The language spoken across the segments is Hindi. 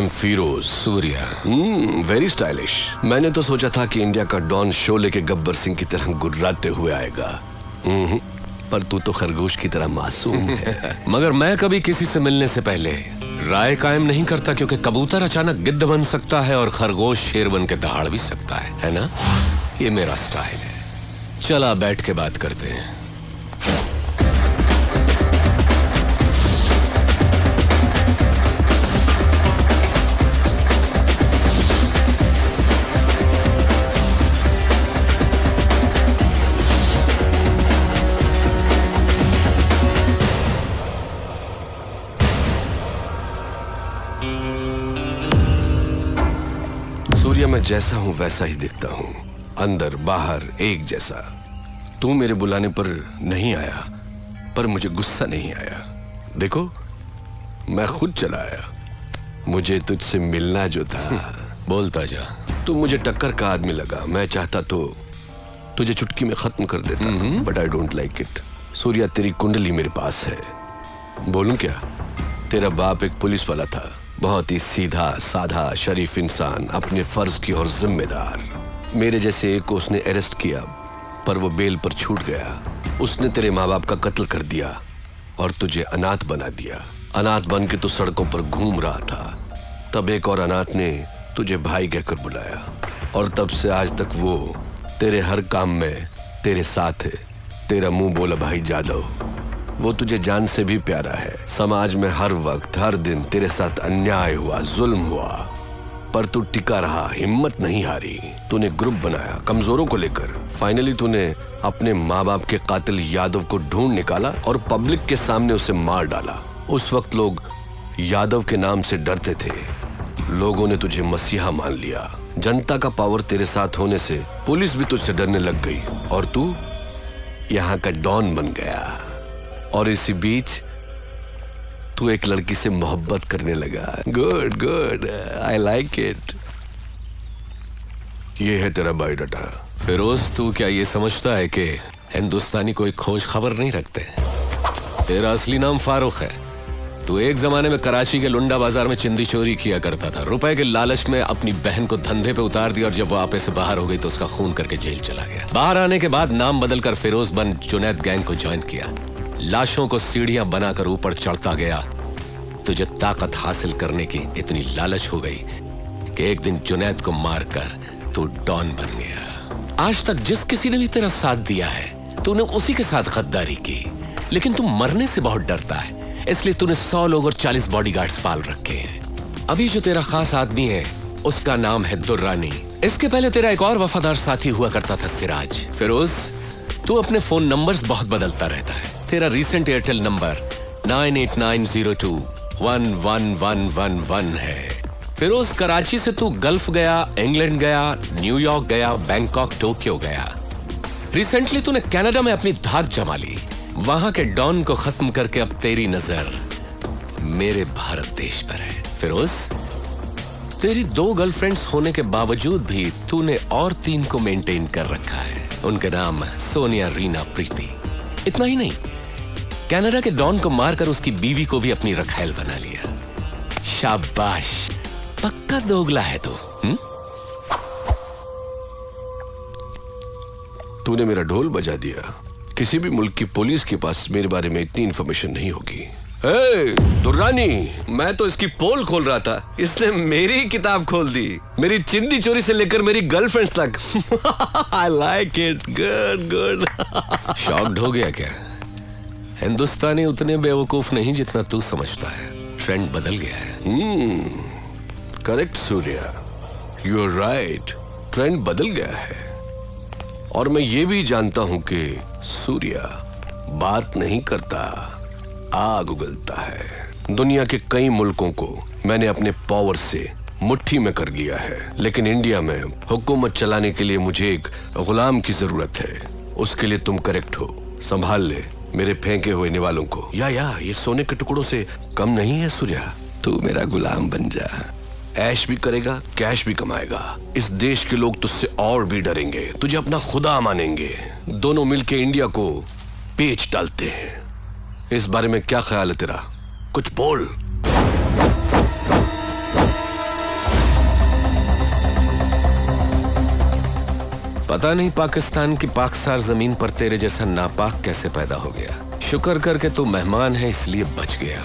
M Firoz Surya. Very stylish. मैंने तो सोचा था कि इंडिया का डॉन शोले के गब्बर सिंह की तरह गुर्राते हुए आएगा, पर तू तो खरगोश की तरह मासूम है। मगर मैं कभी किसी से मिलने से पहले राय कायम नहीं करता, क्योंकि कबूतर अचानक गिद्ध बन सकता है और खरगोश शेर बन के दहाड़ भी सकता है ना? ये मेरा स्टाइल है। चला बैठ के बात करते हैं। सूर्या, मैं जैसा हूं वैसा ही दिखता हूं, अंदर बाहर एक जैसा। तू मेरे बुलाने पर नहीं आया, पर मुझे गुस्सा नहीं आया। देखो, मैं खुद चला आया। मुझे तुझसे मिलना जो था। बोलता जा। तू मुझे टक्कर का आदमी लगा। मैं चाहता तो तुझे चुटकी में खत्म कर देता, but I don't like it. Surya, तेरी कुंडली मेरे पास है। बोलूं क्या? तेरा बाप एक पुलिस वाला था, बहुत ही सीधा साधा शरीफ इंसान, अपने फर्ज की और जिम्मेदार। मेरे जैसे एक को उसने अरेस्ट किया, पर वो बेल पर छूट गया। उसने तेरे माँ बाप का कत्ल कर दिया और तुझे अनाथ बना दिया। अनाथ बन के तू सड़कों पर घूम रहा था। तब एक और अनाथ ने तुझे भाई कहकर बुलाया, और तब से आज तक वो तेरे हर काम में तेरे साथ है। तेरा मुंह बोला भाई जादव, वो तुझे जान से भी प्यारा है। समाज में हर वक्त हर दिन तेरे साथ अन्याय हुआ, जुल्म हुआ, पर तू टिका रहा, हिम्मत नहीं हारी। तूने ग्रुप बनाया कमजोरों को लेकर। फाइनली तूने अपने माँ बाप के कातिल यादव को ढूंढ निकाला और पब्लिक के सामने उसे मार डाला। उस वक्त लोग यादव के नाम से डरते थे। लोगों ने तुझे मसीहा मान लिया। जनता का पावर तेरे साथ होने से पुलिस भी तुझसे डरने लग गई, और तू यहाँ का डॉन बन गया। और इसी बीच तू एक लड़की से मोहब्बत करने लगा। Good good, I like it. ये है तेरा बायोडाटा। फिरोज, तू क्या ये समझता है कि हिंदुस्तानी कोई खोज खबर नहीं रखते? तेरा असली नाम फारूक है। तू एक जमाने में कराची के लुंडा बाजार में चिंदी चोरी किया करता था। रुपए के लालच में अपनी बहन को धंधे पे उतार दिया, और जब वो आपे से बाहर हो गई तो उसका खून करके जेल चला गया। बाहर आने के बाद नाम बदलकर फिरोज बन जुनैद गैंग को ज्वाइन किया। लाशों को सीढ़ियां बनाकर ऊपर चढ़ता गया। तुझे ताकत हासिल करने की इतनी लालच हो गई कि एक दिन जुनैद को मारकर तू डॉन बन गया। आज तक जिस किसी ने भी तेरा साथ दिया है, तूने उसी के साथ गद्दारी की। लेकिन तू मरने से बहुत डरता है, इसलिए तूने 100 लोग और 40 बॉडीगार्ड्स पाल रखे हैं। अभी जो तेरा खास आदमी है, उसका नाम है दुर्रानी। इसके पहले तेरा एक और वफादार साथी हुआ करता था, सिराज। फिरोज, तू अपने फोन नंबर्स बहुत बदलता रहता है। तेरा रीसेंट एयरटेल नंबर 9890211111 है। फिरोज, कराची से तू गल्फ गया, इंग्लैंड गया, न्यूयॉर्क गया, बैंकॉक, टोक्यो गया। रिसेंटली तूने कनाडा में अपनी धाक जमा ली। वहां के डॉन को खत्म करके अब तेरी नजर मेरे भारत देश पर है। फिरोज, तेरी 2 गर्लफ्रेंड्स होने के बावजूद भी तूने और 3 को मेंटेन कर रखा है। उनके नाम सोनिया, रीना, प्रीति। इतना ही नहीं, कनाडा के डॉन को मारकर उसकी बीवी को भी अपनी रखैल बना लिया। शाबाश, पक्का दोगला है तू। तूने मेरा ढोल बजा दिया। किसी भी मुल्क की पुलिस के पास मेरे बारे में इतनी इंफॉर्मेशन नहीं होगी। दुर्रानी, मैं तो इसकी पोल खोल रहा था, इसने मेरी किताब खोल दी। मेरी चिंदी चोरी से लेकर मेरी गर्लफ्रेंड्स तक। I like it, good good. Shocked हो गया क्या? हिंदुस्तानी उतने बेवकूफ नहीं जितना तू समझता है। ट्रेंड बदल गया है। Correct Surya, you are right. Trend बदल गया है, और मैं ये भी जानता हूं कि सूर्या बात नहीं करता, आग उगलता है। दुनिया के कई मुल्कों को मैंने अपने पावर से मुट्ठी में कर लिया है, लेकिन इंडिया में हुकूमत चलाने के लिए मुझे एक गुलाम की जरूरत है। उसके लिए तुम करेक्ट हो। संभाल ले मेरे फेंके हुए निवालों को। या ये सोने के टुकड़ों से कम नहीं है सूर्या। तू मेरा गुलाम बन जा। ऐश भी करेगा, कैश भी कमाएगा। इस देश के लोग तुझसे और भी डरेंगे, तुझे अपना खुदा मानेंगे। दोनों मिलके इंडिया को पेच डालते हैं। इस बारे में क्या ख्याल है तेरा? कुछ बोल। पता नहीं पाकिस्तान की पाकसार जमीन पर तेरे जैसा नापाक कैसे पैदा हो गया। शुक्र करके तू मेहमान है इसलिए बच गया,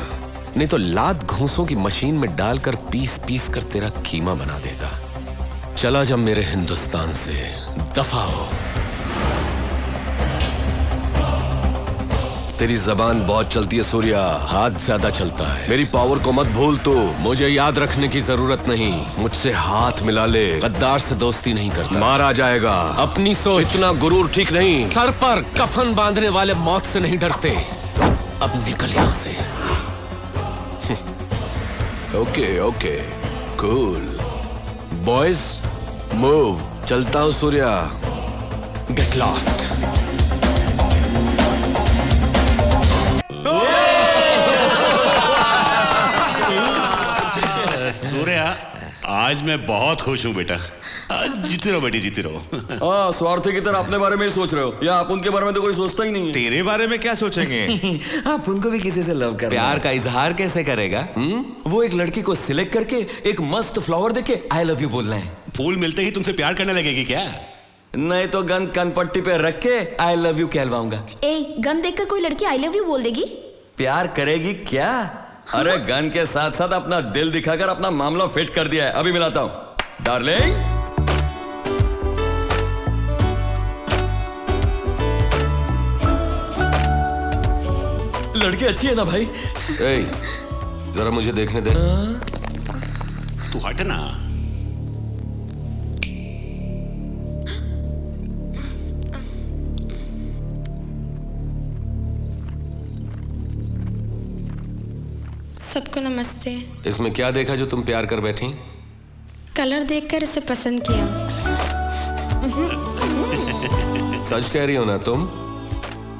नहीं तो लात घूंसों की मशीन में डालकर पीस पीस कर तेरा कीमा बना देता। चला जा मेरे हिंदुस्तान से, दफा हो। तेरी जबान बहुत चलती है सूर्या, हाथ ज्यादा चलता है। मेरी पावर को मत भूल तू। मुझे याद रखने की जरूरत नहीं। मुझसे हाथ मिला ले, गद्दार से दोस्ती नहीं करता। मारा जाएगा। अपनी सोच। इतना गुरूर ठीक नहीं। सर पर कफन बांधने वाले मौत से नहीं डरते। अब निकल यहां से। Okay okay cool boys, move. चलता हूँ सूर्या। Get lost. सूर्या, आज मैं बहुत खुश हूँ बेटा। जीते रहो बेटी, जीते रहो। हाँ, स्वार्थी की तरह अपने बारे में ही सोच रहे हो, या आप उनके बारे में तो कोई सोचता ही नहीं है। तेरे बारे में क्या सोचेंगे? आप उनको भी किसी से लव कर प्यार का इजहार कैसे करेगा? वो एक लड़की को सिलेक्ट करके एक मस्त फ्लावर देके आई लव यू बोलना है। फूल मिलते ही तुमसे प्यार करने लगेगी क्या? नहीं तो गन कनपट्टी पे रख के आई लव यू कहलवाऊंगा। गन देखकर कोई लड़की आई लव यू बोल देगी? प्यार करेगी क्या? अरे गन के साथ साथ अपना दिल दिखाकर अपना मामला फिट कर दिया है। अभी मिलाता हूँ डार्लिंग। लड़की अच्छी है ना भाई? ए, जरा मुझे देखने दे। तू हट ना। सबको नमस्ते। इसमें क्या देखा जो तुम प्यार कर बैठी? कलर देखकर इसे पसंद किया। सच कह रही हो ना तुम,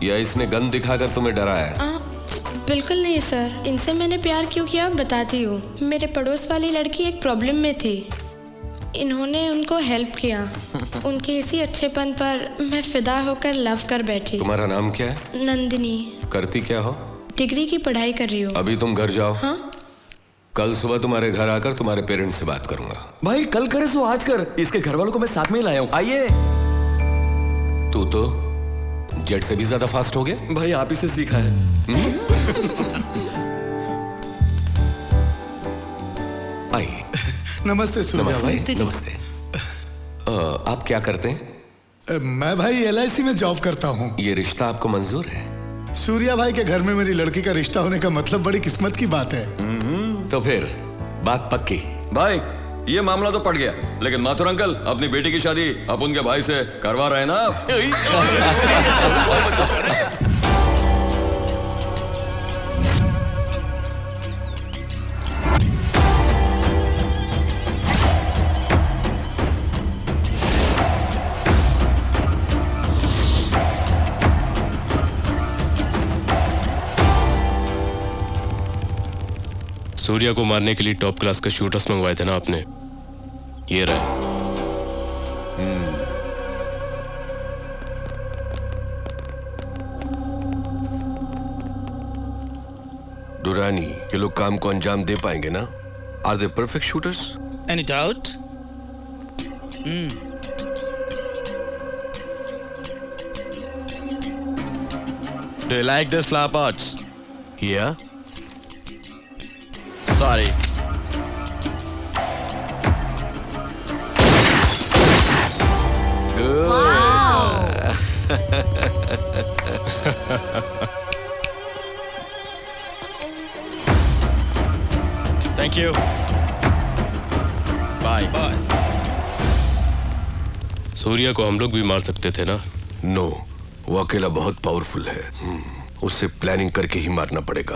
या इसने गन दिखाकर तुम्हें डराया? बिल्कुल नहीं सर, इनसे मैंने प्यार क्यों किया बताती हूँ। मेरे पड़ोस वाली लड़की एक प्रॉब्लम में थी, इन्होंने उनको हेल्प किया। उनके इसी अच्छेपन पर मैं फिदा होकर लव कर बैठी। तुम्हारा नाम क्या है? नंदिनी। करती क्या हो? डिग्री की पढ़ाई कर रही हूँ। अभी तुम घर जाओ। हाँ? कल सुबह तुम्हारे घर आकर तुम्हारे पेरेंट्स से बात करूंगा। भाई कल करे सो आज कर, इसके घर वालों को मैं साथ में ही लाया हूँ। आइए। तू तो जेट से भी ज्यादा फास्ट हो गया। भाई आप ही से सीखा है। आइए। नमस्ते सूर्या भाई। नमस्ते। आप क्या करते हैं? मैं भाई LIC में जॉब करता हूँ। ये रिश्ता आपको मंजूर है? सूर्या भाई के घर में मेरी लड़की का रिश्ता होने का मतलब बड़ी किस्मत की बात है। तो फिर बात पक्की। भाई ये मामला तो पड़ गया, लेकिन माथुर अंकल अपनी बेटी की शादी आप उनके भाई से करवा रहे हैं ना? सूर्या को मारने के लिए टॉप क्लास के शूटर्स मंगवाए थे ना आपने? ये रहे। दुरानी, ये लोग काम को अंजाम दे पाएंगे ना? Are they perfect shooters? Any doubt? Do you like these flower pots? Yeah. Sorry. Thank you. Bye. Bye. Surya को हम लोग भी मार सकते थे ना? नो, वो अकेला बहुत पावरफुल है। उससे प्लानिंग करके ही मारना पड़ेगा।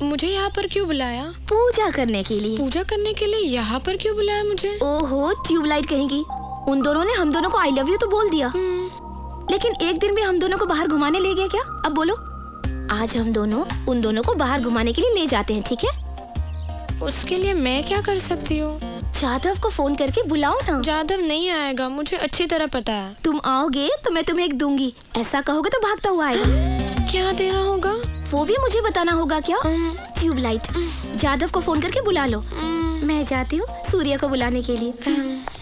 मुझे यहाँ पर क्यों बुलाया? पूजा करने के लिए। पूजा करने के लिए यहाँ पर क्यों बुलाया मुझे? ओहो ट्यूबलाइट कहेंगी। उन दोनों ने हम दोनों को आई लव यू तो बोल दिया, लेकिन एक दिन भी हम दोनों को बाहर घुमाने ले गया क्या? अब बोलो। आज हम दोनों उन दोनों को बाहर घुमाने के लिए ले जाते हैं, ठीक है? उसके लिए मैं क्या कर सकती हूँ? जादव को फोन करके बुलाओ ना। जादव नहीं आएगा, मुझे अच्छी तरह पता है। तुम आओगे तो मैं तुम्हें एक दूंगी, ऐसा कहोगे तो भागता हुआ आएगा। क्या देना होगा? वो भी मुझे बताना होगा क्या? ट्यूबलाइट। जादव को फोन करके बुला लो। मैं जाती हूँ सूर्या को बुलाने के लिए।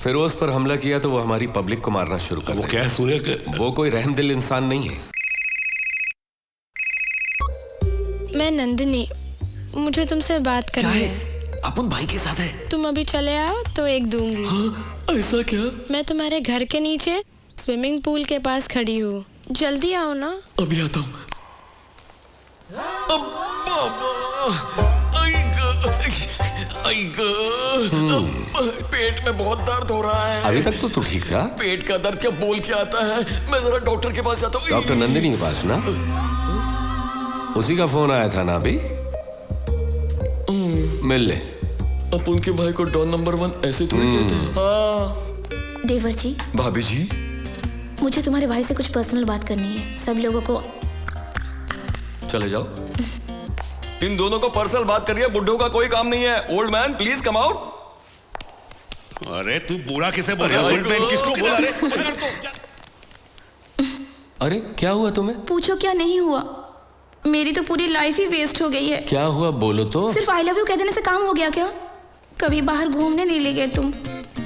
फिरोज पर हमला किया तो वो हमारी पब्लिक को मारना शुरू कर वो दिया। क्या है सूर्य के वो कोई रहमदिल इंसान नहीं है। मैं नंदिनी, मुझे तुमसे बात करनी है। अपन भाई के साथ है। तुम अभी चले आओ तो एक दूंगी। हाँ, ऐसा क्या? मैं तुम्हारे घर के नीचे स्विमिंग पूल के पास खड़ी हूँ, जल्दी आओ ना। अभी आता हूँ। पेट में बहुत दर्द हो रहा है। अभी तक तो तू ठीक था। पेट का दर्द क्या बोल के आता है? मैं जरा डॉक्टर के पास जाता हूँ। डॉक्टर नंदिनी के पास ना? उसी का फोन आया था ना अभी? मिल ले। अब उनके भाई को डॉन नंबर 1 ऐसे थोड़ी कहते हैं। हाँ। देवर जी, भाभी जी, मुझे तुम्हारे भाई से कुछ पर्सनल बात करनी है। सब लोगों को चले जाओ। इन दोनों को पर्सनल बात करिए, बुड्ढों का कोई काम नहीं है। Old man please come out. अरे तू बुरा किसे बोल रहा है? ओल्ड मैन किसको बोला रे? अरे क्या हुआ तुम्हें? पूछो क्या नहीं हुआ, मेरी तो पूरी लाइफ ही वेस्ट हो गई है। क्या हुआ बोलो तो। सिर्फ आई लव यू कह देने से काम हो गया क्या? कभी बाहर घूमने नहीं ले गए तुम,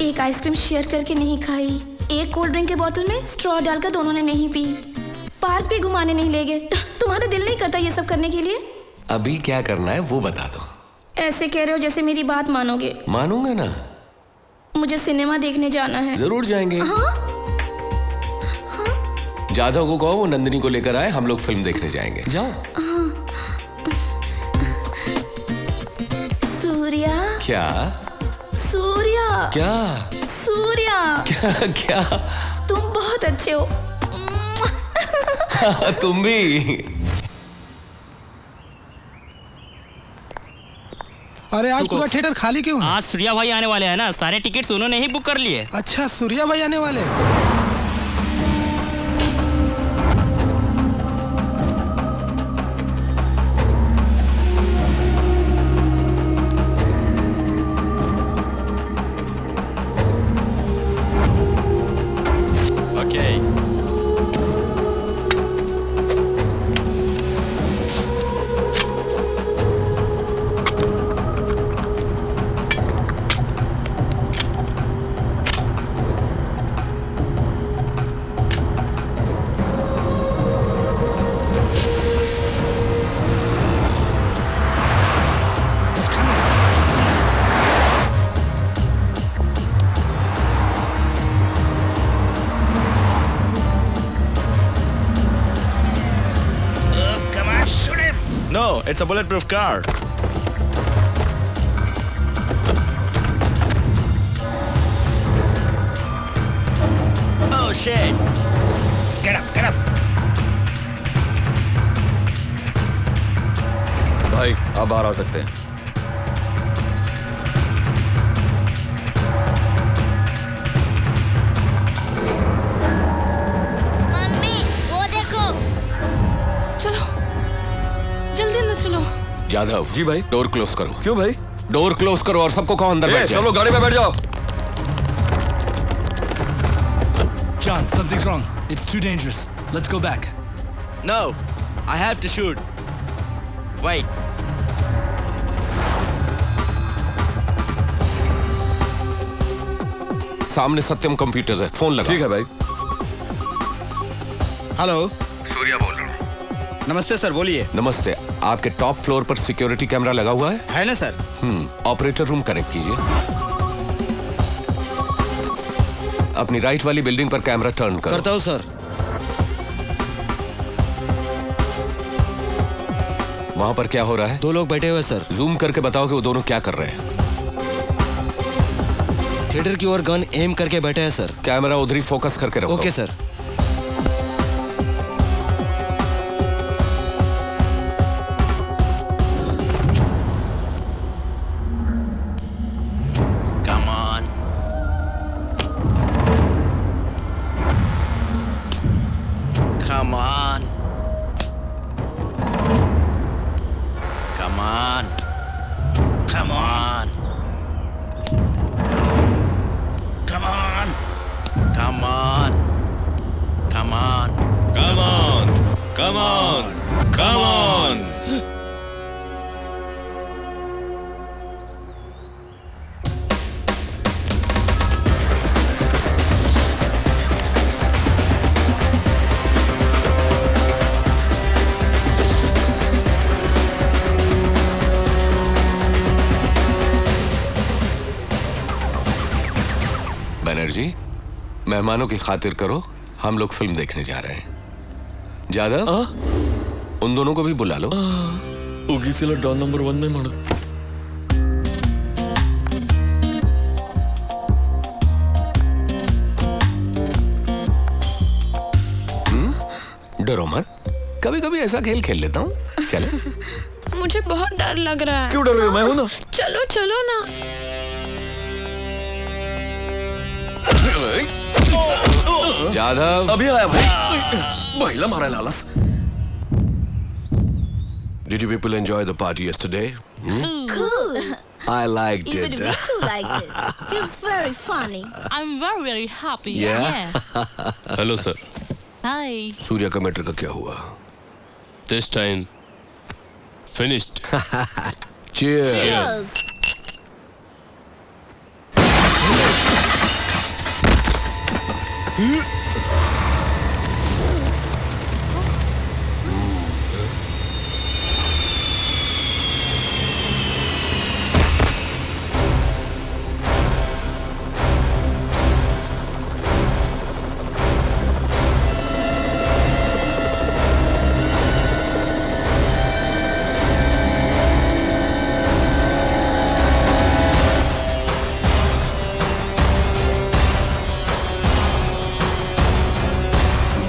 एक आइसक्रीम शेयर करके नहीं खाई, एक कोल्ड ड्रिंक के बोतल में स्ट्रॉ डालकर दोनों ने नहीं पी, पार्क भी घुमाने नहीं ले गए। तुम्हारा दिल नहीं करता ये सब करने के लिए? अभी क्या करना है वो बता दो। ऐसे कह रहे हो जैसे मेरी बात मानोगे। मानूंगा ना। मुझे सिनेमा देखने जाना है। जरूर जाएंगे। हाँ? जाधव को कहो वो नंदिनी को लेकर आए, हम लोग फिल्म देखने जाएंगे। जाओ। सूर्या। क्या? सूर्या। क्या? सूर्या। क्या? क्या? तुम बहुत अच्छे हो। तुम भी। अरे आज पूरा थिएटर खाली क्यों है? आज सूर्या भाई आने वाले हैं ना, सारे टिकट्स उन्होंने ही बुक कर लिए। अच्छा, सूर्या भाई आने वाले। Okay. It's coming. Come on, shoot him! No, it's a bulletproof car. Oh shit! Get up, get up! भाई आप बाहर आ सकते हैं। मम्मी वो देखो। चलो जल्दी अंदर चलो। जाधव जी भाई। डोर क्लोज करो। क्यों भाई? डोर क्लोज करो और सबको कहो अंदर बैठ सब जाओ। लोग गाड़ी में बैठ जाओ। John, something's wrong. It's too dangerous. Let's go back. No, I have to shoot. Wait. सामने सत्यम कंप्यूटर्स है, फोन लगा। ठीक है भाई। हेलो, सूर्या बोल रहा हूँ। नमस्ते सर, बोलिए। नमस्ते। आपके टॉप फ्लोर पर सिक्योरिटी कैमरा लगा हुआ है? है ना सर? ऑपरेटर रूम कनेक्ट कीजिए। अपनी राइट वाली बिल्डिंग पर कैमरा टर्न करो। करता हूँ सर। वहां पर क्या हो रहा है? 2 लोग बैठे हुए सर। जूम करके बताओ कि वो दोनों क्या कर रहे हैं। थिएटर की ओर गन एम करके बैठे हैं सर। कैमरा उधर ही फोकस करके रखो। Okay sir. Come on. Come on. Come on. Come on. Come on. Come on. Come on. Come on, come on, come on. Banerjee, मेहमानों की खातिर करो, हम लोग फिल्म देखने जा रहे हैं। जादव, उन दोनों को भी बुला लो। उगीसीला डॉन नंबर 1 नहीं मानो। डरो मत, कभी कभी ऐसा खेल खेल लेता हूँ। चले। मुझे बहुत डर लग रहा है। क्यों डर रहे हो? मैं हूं ना। चलो चलो ना। जादव, अभी आया भाई। महिला मारा है Lalas. Did you people enjoy the party yesterday? Cool. I liked Even it. we too liked it. It was very funny. I'm very, very happy. Yeah? Hello sir. Hi. Surya का मैटर का क्या हुआ? This time finished. Cheers.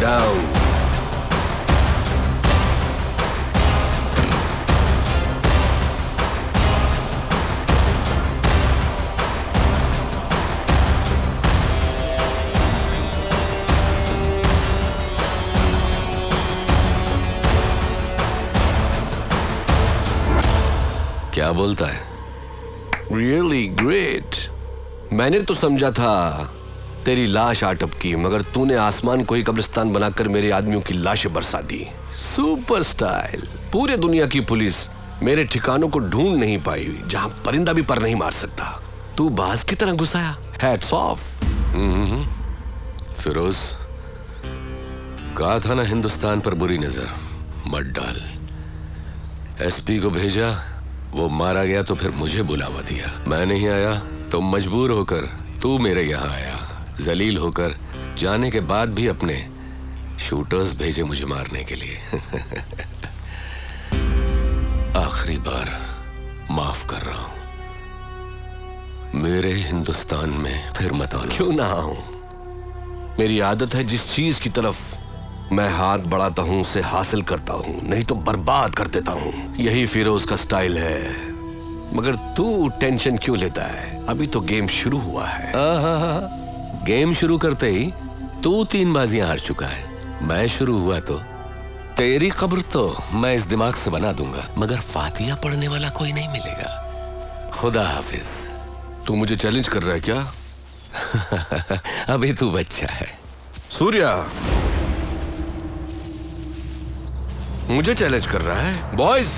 Down. क्या बोलता है? Really great. मैंने तो समझा था तेरी लाश आटप की, मगर तूने आसमान को ही कब्रिस्तान बनाकर मेरे आदमियों की लाशें बरसा दी। Super style. पूरे दुनिया की पुलिस मेरे ठिकानों को ढूंढ नहीं पाई जहां परिंदा भी पर नहीं मार सकता। तू बाज की तरह घुसाया। Hats off. फिरोज, कहा था ना हिंदुस्तान पर बुरी नजर मत डाल। एसपी को भेजा, वो मारा गया तो फिर मुझे बुलावा दिया। मैं नहीं आया तो मजबूर होकर तू मेरे यहाँ आया। जलील होकर जाने के बाद भी अपने शूटर्स भेजे मुझे मारने के लिए। आखिरी बार माफ कर रहा हूं। मेरे हिंदुस्तान में फिर मत आना। क्यों ना आऊं? मेरी आदत है जिस चीज की तरफ मैं हाथ बढ़ाता हूं उसे हासिल करता हूं, नहीं तो बर्बाद कर देता हूं। यही फिरोज का स्टाइल है। मगर तू टेंशन क्यों लेता है? अभी तो गेम शुरू हुआ है। गेम शुरू करते ही तू 3 बाजियां हार चुका है। मैं शुरू हुआ तो तेरी खबर तो मैं इस दिमाग से बना दूंगा, मगर फातिहा पढ़ने वाला कोई नहीं मिलेगा। खुदा हाफिज। तू मुझे चैलेंज कर रहा है क्या? अभी तू बच्चा है। सूर्या मुझे चैलेंज कर रहा है? बॉयज,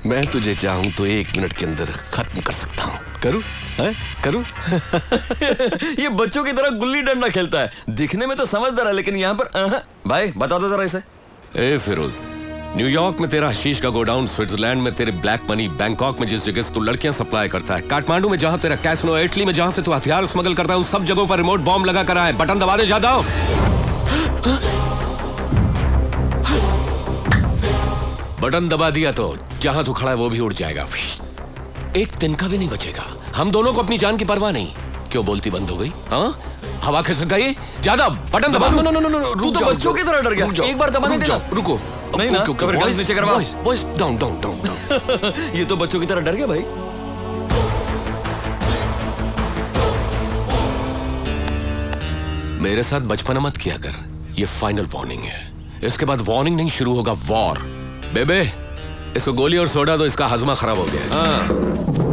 मैं तुझे चाहूं तो 1 मिनट के अंदर खत्म कर सकता हूं। करूं? करूं? ये बच्चों की तरह गुल्ली डंडा खेलता है। दिखने में तो समझदार है, लेकिन यहाँ पर भाई बता दो जरा इसे। ए फिरोज, न्यूयॉर्क में तेरा हशीश का गोडाउन, स्विट्जरलैंड में तेरे ब्लैक मनी, बैंकॉक में जिस जगह से तू लड़कियां सप्लाई करता है, काठमांडू में जहां तेरा कैसिनो, इटली में जहां से तू हथियार स्मगल करता है, उन सब जगहों पर रिमोट बॉम्ब लगा कर आए। बटन दबा दे जादव। बटन दबा दिया तो जहां तू खड़ा है वो भी उड़ जाएगा। एक तिनका भी नहीं बचेगा। हम दोनों को अपनी जान की परवाह नहीं। क्यों बोलती बंद हो गई? हाँ, हवा खिसक गई। जादव, बटन दबा। नो, तू तो बच्चों की तरह डर गया। एक बार दबाने देना। रुको। नहीं ना, कवर गाइस नीचे करवा। Boys, down. ये तो बच्चों की तरह डर गया भाई। मेरे साथ बचपना मत किया कर। ये फाइनल वार्निंग है। इसके बाद वार्निंग नहीं, शुरू होगा वॉर। बेबे, इसको गोली और सोडा दो, इसका हजमा खराब हो गया। हाँ।